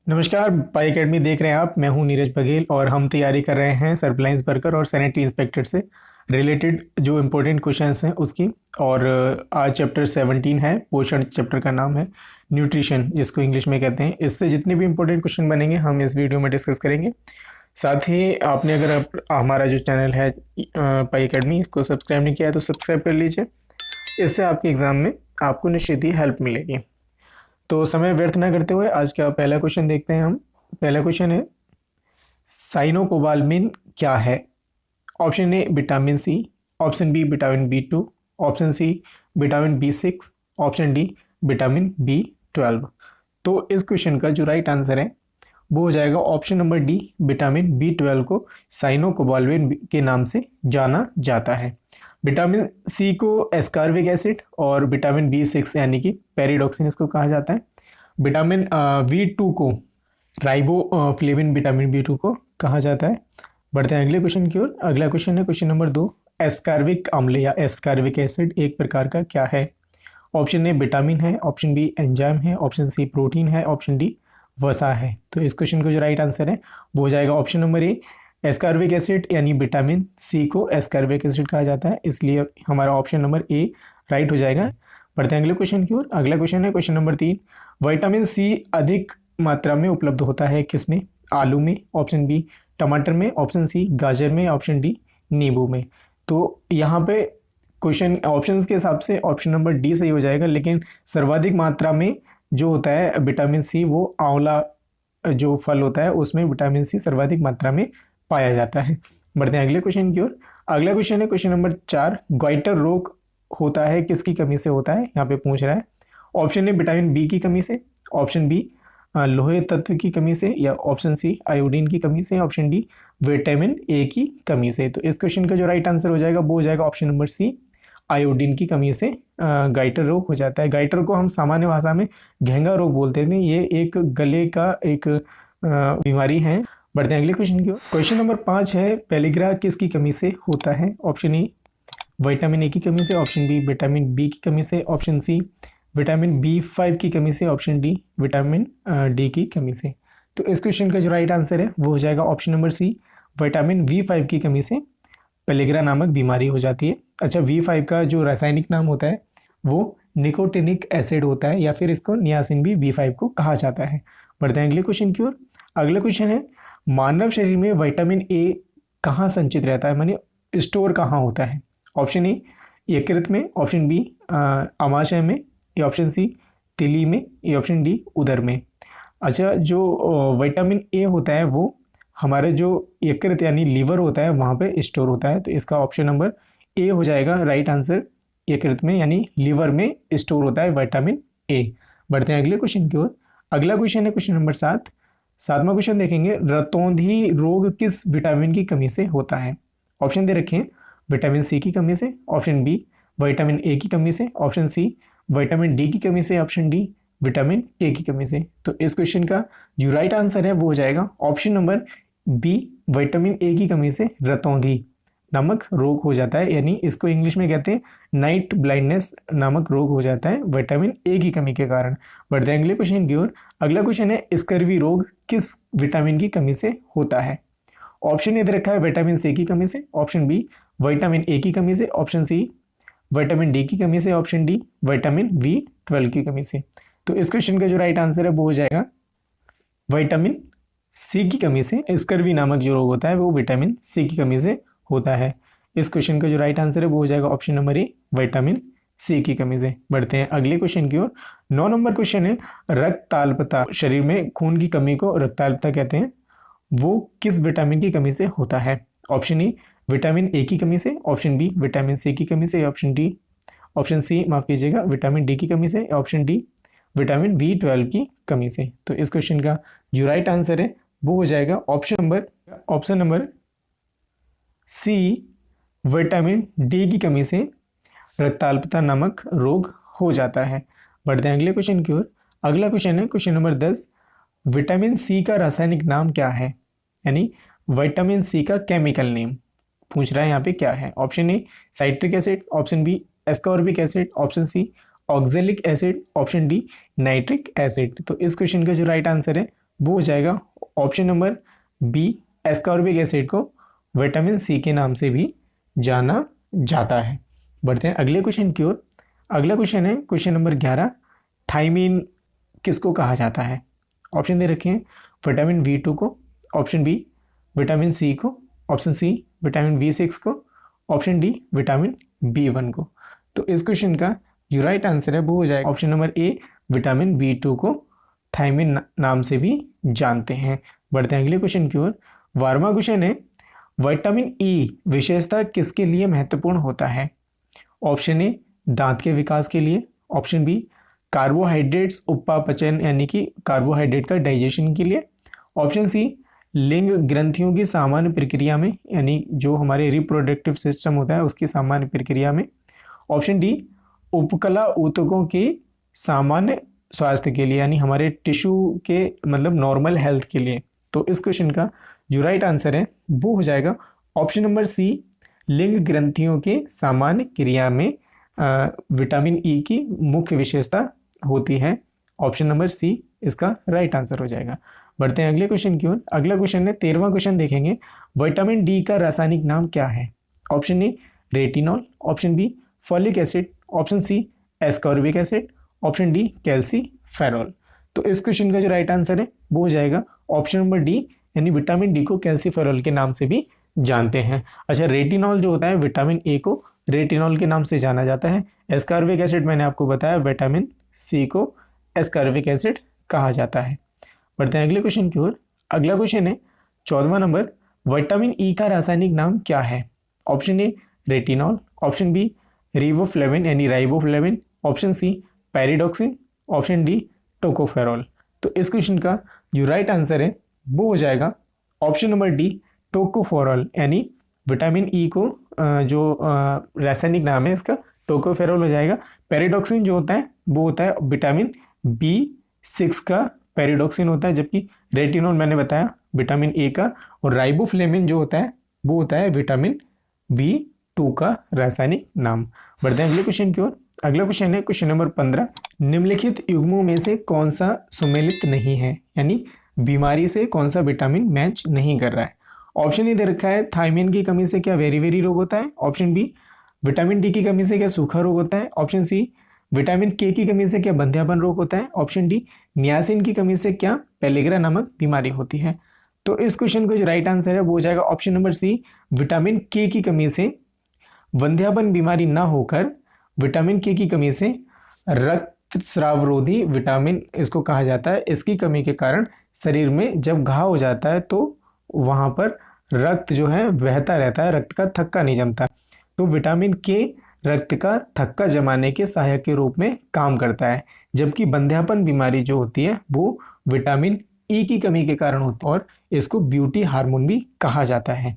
नमस्कार। पाई एकेडमी देख रहे हैं आप। मैं हूं नीरज बघेल और हम तैयारी कर रहे हैं सर्विलांस वर्कर और सैनिटरी इंस्पेक्टर से रिलेटेड जो इम्पोर्टेंट क्वेश्चंस हैं उसकी। और आज चैप्टर 17 है, पोषण चैप्टर का नाम है, न्यूट्रिशन जिसको इंग्लिश में कहते हैं। इससे जितने भी इम्पोर्टेंट क्वेश्चन बनेंगे हम इस वीडियो में डिस्कस करेंगे। साथ ही आपने अगर हमारा जो चैनल है पाई एकेडमी, इसको सब्सक्राइब नहीं किया है तो सब्सक्राइब कर लीजिए। इससे आपके एग्ज़ाम में आपको निश्चित ही हेल्प मिलेगी। तो समय व्यर्थ न करते हुए आज का पहला क्वेश्चन देखते हैं हम। पहला क्वेश्चन है, साइनोकोबाल्मिन क्या है? Option A vitamin C, option B vitamin B2, option C vitamin B6, option D vitamin B12। तो इस क्वेश्चन का जो राइट आंसर है वो हो जाएगा option number D, vitamin B12 को साइनोकोबाल्मिन के नाम से जाना जाता है। विटामिन सी को एस्कॉर्बिक एसिड और विटामिन B6 यानी कि पेरिडॉक्सिन इसको कहा जाता है। विटामिन B2 को राइबोफ्लेविन विटामिन B2 को कहा जाता है। बढ़ते हैं अगले क्वेश्चन की ओर। अगला क्वेश्चन है क्वेश्चन नंबर 2, एस्कॉर्बिक अम्ल या एस्कॉर्बिक एसिड एक प्रकार का क्या है? ऑप्शन ए विटामिन है, ऑप्शन बी एंजाइम है, ऑप्शन सी प्रोटीन है, ऑप्शन डी वसा है। तो इस क्वेश्चन का जो राइट आंसर है वो हो जाएगा ऑप्शन नंबर ए, एस्कॉर्बिक एसिड, यानी विटामिन सी को एस्कॉर्बिक एसिड कहा जाता है, इसलिए हमारा ऑप्शन नंबर ए राइट हो जाएगा। बढ़ते हैं अगले क्वेश्चन की ओर। अगला क्वेश्चन है क्वेश्चन नंबर 3, विटामिन सी अधिक मात्रा में उपलब्ध होता है किसमें? आलू में, ऑप्शन बी टमाटर में, ऑप्शन सी गाजर में, ऑप्शन डी नींबू में। तो यहाँ पे क्वेश्चन ऑप्शंस के हिसाब से ऑप्शन नंबर डी सही हो जाएगा, लेकिन सर्वाधिक मात्रा में जो होता है विटामिन सी वो आंवला जो फल होता है उसमें विटामिन सी सर्वाधिक मात्रा में पाया जाता है। बढ़ते हैं अगले क्वेश्चन की ओर। अगला क्वेश्चन है क्वेश्चन नंबर 4, ग्वाइटर रोग होता है किसकी कमी से होता है? यहाँ पे पूछ रहा है। ऑप्शन ए विटामिन बी की कमी से, ऑप्शन बी लोहे तत्व की कमी से, या ऑप्शन सी आयोडीन की कमी से, ऑप्शन डी विटामिन ए की कमी से। तो इस क्वेश्चन का जो राइट आंसर हो जाएगा वो हो जाएगा ऑप्शन नंबर सी, आयोडीन की कमी से गाइटर रोग हो जाता है। गाइटर को हम सामान्य भाषा में घेंगा रोग बोलते हैं। ये एक गले का एक बीमारी है। बढ़ते हैं अगले क्वेश्चन की ओर। क्वेश्चन नंबर 5 है, पेलिग्रा किसकी कमी से होता है? ऑप्शन ए विटामिन ए की कमी से, ऑप्शन बी विटामिन बी की कमी से, ऑप्शन सी विटामिन B5 की कमी से, ऑप्शन डी विटामिन डी की कमी से। तो इस क्वेश्चन का जो राइट आंसर है वो हो जाएगा option number C, vitamin B5 की कमी से पेलिग्रा नामक बीमारी हो जाती है। अच्छा, V5 का जो रासायनिक नाम होता है वो निकोटिनिक एसिड होता है, या फिर इसको नियासिन भी B5 को कहा जाता है। बढ़ते हैं अगले क्वेश्चन की ओर। अगला क्वेश्चन है, मानव शरीर में विटामिन ए कहाँ संचित रहता है, माने स्टोर कहाँ होता है? ऑप्शन ए यकृत में, ऑप्शन बी आमाशय में, या ऑप्शन सी तिली में, या ऑप्शन डी उदर में। अच्छा, जो विटामिन ए होता है वो हमारे जो यकृत यानी लीवर होता है वहाँ पे स्टोर होता है, तो इसका ऑप्शन नंबर ए हो जाएगा राइट आंसर। यकृत में यानी लीवर में स्टोर होता है विटामिन ए। बढ़ते हैं अगले क्वेश्चन की ओर। अगला क्वेश्चन है क्वेश्चन नंबर 7। सातवां क्वेश्चन देखेंगे, रतौंधी रोग किस विटामिन की कमी से होता है? ऑप्शन दे रखे हैं, विटामिन सी की कमी से, ऑप्शन बी विटामिन ए की कमी से, ऑप्शन सी विटामिन डी की कमी से, ऑप्शन डी विटामिन के की कमी से। तो इस क्वेश्चन का जो राइट आंसर है वो हो जाएगा option number B, vitamin A की कमी से रतौंधी नामक रोग हो जाता है, यानी इसको इंग्लिश में कहते हैं नाइट ब्लाइंडनेस नामक रोग हो जाता है विटामिन ए की कमी के कारण। बढ़ते हैं अगले क्वेश्चन की ओर। अगला क्वेश्चन है, स्कर्वी रोग किस विटामिन की कमी से होता है? ऑप्शन ए दे रखा है विटामिन सी की कमी से, ऑप्शन बी विटामिन ए की कमी से, ऑप्शन सी विटामिन डी की कमी से, ऑप्शन डी विटामिन B12 की कमी से। तो इस क्वेश्चन का जो राइट आंसर है वो हो जाएगा विटामिन सी की कमी से। स्कर्वी नामक जो रोग होता है वो विटामिन सी की कमी से होता है। इस क्वेश्चन का जो राइट आंसर है वो हो जाएगा option number A, vitamin C की कमी से। बढ़ते हैं अगले क्वेश्चन की ओर। 9 नंबर क्वेश्चन है, रक्ताल्पता, शरीर में खून की कमी को रक्ताल्पता कहते हैं, वो किस विटामिन की कमी से होता है? ऑप्शन ए विटामिन ए की कमी से, ऑप्शन बी विटामिन सी की कमी से, ऑप्शन सी माफ कीजिएगा विटामिन डी की कमी से, ऑप्शन डी विटामिन B12 की कमी से। तो इस क्वेश्चन का जो राइट आंसर है वो हो जाएगा option number C, vitamin D की कमी से रक्ताल्पता नामक रोग हो जाता है। बढ़ते हैं अगले क्वेश्चन की ओर। अगला क्वेश्चन है क्वेश्चन नंबर 10, विटामिन सी का रासायनिक नाम क्या है? यानी विटामिन सी का केमिकल नेम पूछ रहा है यहाँ पे क्या है? Option A citric acid, option B ascorbic acid, option C oxalic acid, option D nitric acid. तो इस क्वेश्चन का जो राइट आंसर है वो हो जाएगा option number B, ascorbic acid को विटामिन सी के नाम से भी जाना जाता है। बढ़ते हैं अगले क्वेश्चन की ओर। अगला क्वेश्चन है क्वेश्चन नंबर 11, थायमीन किसको कहा जाता है? ऑप्शन दे रखे हैं विटामिन B2 को, ऑप्शन बी विटामिन सी को, ऑप्शन सी विटामिन B6 को, ऑप्शन डी विटामिन B1 को। तो इस क्वेश्चन का जो राइट आंसर है वो हो जाएगा option number A, vitamin B2 को थायमीन नाम से भी जानते हैं। बढ़ते हैं अगले क्वेश्चन की ओर। 12वां क्वेश्चन है विटामिन ई विशेषता किसके लिए महत्वपूर्ण होता है? ऑप्शन ए दांत के विकास के लिए, ऑप्शन बी कार्बोहाइड्रेट्स उपापचयन यानी कि कार्बोहाइड्रेट का डाइजेशन के लिए, ऑप्शन सी लिंग ग्रंथियों की सामान्य प्रक्रिया में यानी जो हमारे रिप्रोडक्टिव सिस्टम होता है उसकी सामान्य प्रक्रिया में, ऑप्शन डी उपकला ऊतकों के सामान्य स्वास्थ्य के लिए यानी हमारे टिश्यू के मतलब नॉर्मल हेल्थ के लिए। तो इस क्वेश्चन का जो राइट आंसर है वो हो जाएगा ऑप्शन नंबर सी, लिंग ग्रंथियों के सामान्य क्रिया में विटामिन ई की मुख्य विशेषता होती है। ऑप्शन नंबर सी इसका राइट आंसर हो जाएगा। बढ़ते हैं अगले क्वेश्चन की ओर। अगला क्वेश्चन है 13वां क्वेश्चन देखेंगे, विटामिन डी का रासायनिक नाम क्या है? Option A retinol, option B folic acid, option C ascorbic acid, option D calciferol. तो इस क्वेश्चन का जो राइट आंसर है वो हो जाएगा ऑप्शन नंबर डी, यानी विटामिन डी को कैल्सीफेरॉल के नाम से भी जानते हैं। अच्छा, रेटिनॉल जो होता है विटामिन ए को रेटिनॉल के नाम से जाना जाता है। एस्कॉर्बिक एसिड मैंने आपको बताया विटामिन सी को एस्कॉर्बिक एसिड कहा जाता है। बढ़ते हैं अगले क्वेश्चन की ओर। अगला क्वेश्चन है 14वां नंबर, विटामिन ई का रासायनिक नाम क्या है? Option A retinol, option B riboflavin यानी riboflavin, option C pyridoxine, option D tocopherol. तो इस क्वेश्चन का जो राइट आंसर है वो हो जाएगा ऑप्शन नंबर डी टोकोफेरॉल, यानी विटामिन ई को जो रासायनिक नाम है इसका टोकोफेरॉल हो जाएगा। पैरिडॉक्सिन जो होता है वो होता है विटामिन B6 का पैरिडॉक्सिन होता है, जबकि रेटिनॉल मैंने बताया विटामिन ए का, और राइबोफ्लेविन जो होता है वो होता है विटामिन B2 का रासायनिक नाम। बढ़ते हैं अगले क्वेश्चन की ओर। अगला क्वेश्चन है क्वेश्चन नंबर 15, निम्नलिखित युग्मों में से कौन सा सुमेलित नहीं है, यानी बीमारी से कौन सा विटामिन मैच नहीं कर रहा है? ऑप्शन ए दे रखा है थायमीन की कमी से क्या वेरी वेरी रोग होता है, ऑप्शन बी विटामिन डी की कमी से क्या सूखा रोग होता है, ऑप्शन सी विटामिन के की कमी से क्या बंध्यापन रोग होता है, ऑप्शन डी नियासिन की कमी से क्या पेलिग्रा नामक बीमारी होती है। तो इस क्वेश्चन का जो राइट आंसर है वो हो जाएगा ऑप्शन नंबर सी, विटामिन के की कमी से वंध्यापन बीमारी ना होकर विटामिन के की कमी से रक्तस्रावरोधी विटामिन इसको कहा जाता है। इसकी कमी के कारण शरीर में जब घाव हो जाता है तो वहाँ पर रक्त जो है बहता रहता है, रक्त का थक्का नहीं जमता। तो विटामिन के रक्त का थक्का जमाने के सहायक के रूप में काम करता है, जबकि बंध्यापन बीमारी जो होती है वो विटामिन ई की कमी के कारण होती है और इसको ब्यूटी हार्मोन भी कहा जाता है।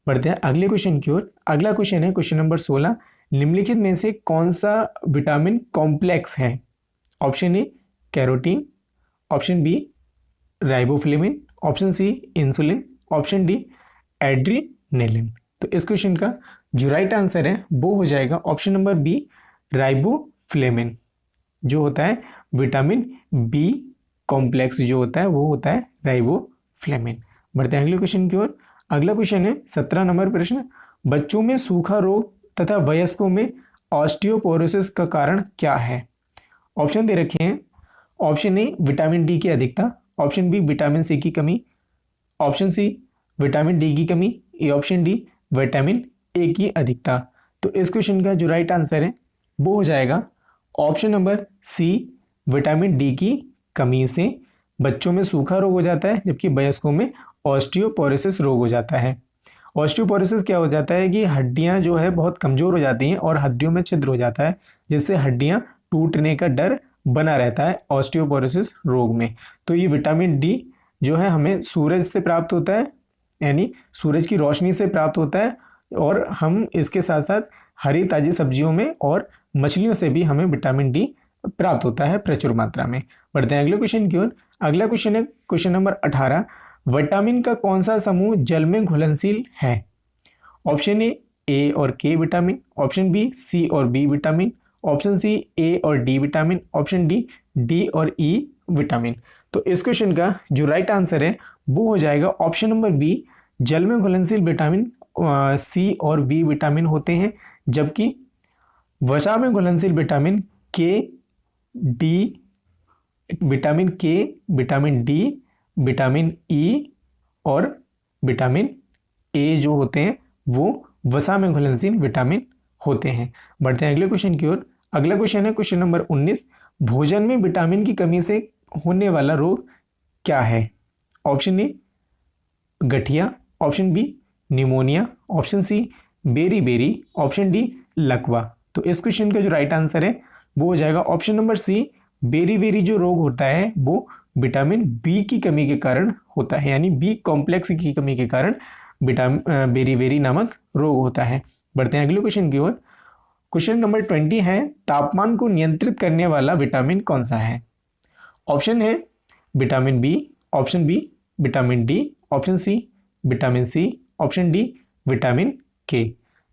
बढ़ते हैं अगले क्वेश्चन की ओर। अगला क्वेश्चन है क्वेश्चन नंबर 16, निम्नलिखित में से कौन सा विटामिन कॉम्प्लेक्स है? Option A carotene, option B riboflavin, option C insulin, option D adrenaline. तो इस क्वेश्चन का जो राइट आंसर है वो हो जाएगा ऑप्शन नंबर बी राइबोफ्लेविन, जो होता है विटामिन बी कॉम्प्लेक्स जो होता है वो होता है राइबोफ्लेविन। बढ़ते हैं अगले क्वेश्चन की ओर। अगला क्वेश्चन है 17 नंबर प्रश्न, बच्चों में सूखा रोग तथा वयस्कों में ऑस्टियोपोरोसिस का कारण क्या है? ऑप्शन दे रखे हैं, ऑप्शन ए विटामिन डी की अधिकता, ऑप्शन बी विटामिन सी की कमी, ऑप्शन सी विटामिन डी की कमी, या ऑप्शन डी विटामिन ए की अधिकता। तो इस क्वेश्चन का जो राइट आंसर है वो हो जाएगा option number C, vitamin D की कमी से बच्चों में सूखा रोग हो जाता है जबकि वयस्कों में ऑस्टियोपोरोसिस रोग हो जाता है। ऑस्टियोपोरोसिस क्या हो जाता है कि हड्डियां जो है बहुत कमज़ोर हो जाती हैं और हड्डियों में छिद्र हो जाता है, जिससे हड्डियां टूटने का डर बना रहता है ऑस्टियोपोरोसिस रोग में। तो ये विटामिन डी जो है हमें सूरज से प्राप्त होता है, यानी सूरज की रोशनी से प्राप्त होता है, और हम इसके साथ साथ हरी ताज़ी सब्जियों में और मछलियों से भी हमें विटामिन डी प्राप्त होता है प्रचुर मात्रा में। बढ़ते हैं अगले क्वेश्चन की ओर। अगला क्वेश्चन है क्वेश्चन नंबर 18, विटामिन का कौन सा समूह जल में घुलनशील है? ऑप्शन ए और के विटामिन, ऑप्शन बी सी और बी विटामिन, ऑप्शन सी ए और डी विटामिन, ऑप्शन डी और ई विटामिन। तो इस क्वेश्चन का जो राइट आंसर है वो हो जाएगा ऑप्शन नंबर बी, जल में घुलनशील विटामिन सी और बी विटामिन होते हैं, जबकि वसा में घुलनशील विटामिन के, डी, विटामिन के, विटामिन डी, विटामिन ई और विटामिन ए जो होते हैं वो वसा में घुलनशील विटामिन होते हैं। बढ़ते हैं अगले क्वेश्चन की ओर। अगला क्वेश्चन है क्वेश्चन नंबर 19, भोजन में विटामिन की कमी से होने वाला रोग क्या है? ऑप्शन ए गठिया, option B pneumonia, option C beri, option D लकवा। तो इस क्वेश्चन का जो राइट आंसर है वो हो जाएगा ऑप्शन नंबर सी, बेरी जो रोग होता है वो विटामिन बी की कमी के कारण होता है, यानी बी कॉम्प्लेक्स की कमी के कारण विटामिन बेरी नामक रोग होता है। बढ़ते हैं अगले क्वेश्चन की ओर। क्वेश्चन नंबर 20 है, तापमान को नियंत्रित करने वाला विटामिन कौन सा है? ऑप्शन है vitamin B, option B vitamin D, option C vitamin C, option D vitamin K.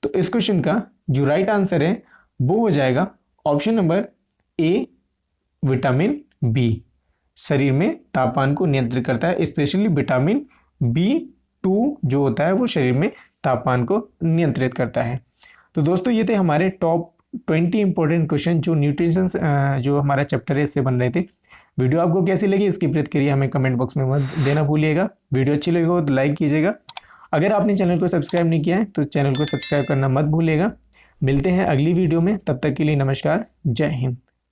तो इस क्वेश्चन का जो राइट आंसर है वो हो जाएगा option number A, vitamin B शरीर में तापमान को नियंत्रित करता है, स्पेशली विटामिन B2 जो होता है वो शरीर में तापमान को नियंत्रित करता है। तो दोस्तों ये थे हमारे टॉप 20 इंपॉर्टेंट क्वेश्चन जो न्यूट्रिशन जो हमारा चैप्टर है इससे बन रहे थे। वीडियो आपको कैसी लगी इसकी प्रतिक्रिया हमें कमेंट बॉक्स में मत देना भूलिएगा। वीडियो अच्छी लगी हो तो लाइक कीजिएगा। अगर आपने चैनल को सब्सक्राइब नहीं किया है तो चैनल को सब्सक्राइब करना मत भूलिएगा। मिलते हैं अगली वीडियो में, तब तक के लिए नमस्कार, जय हिंद।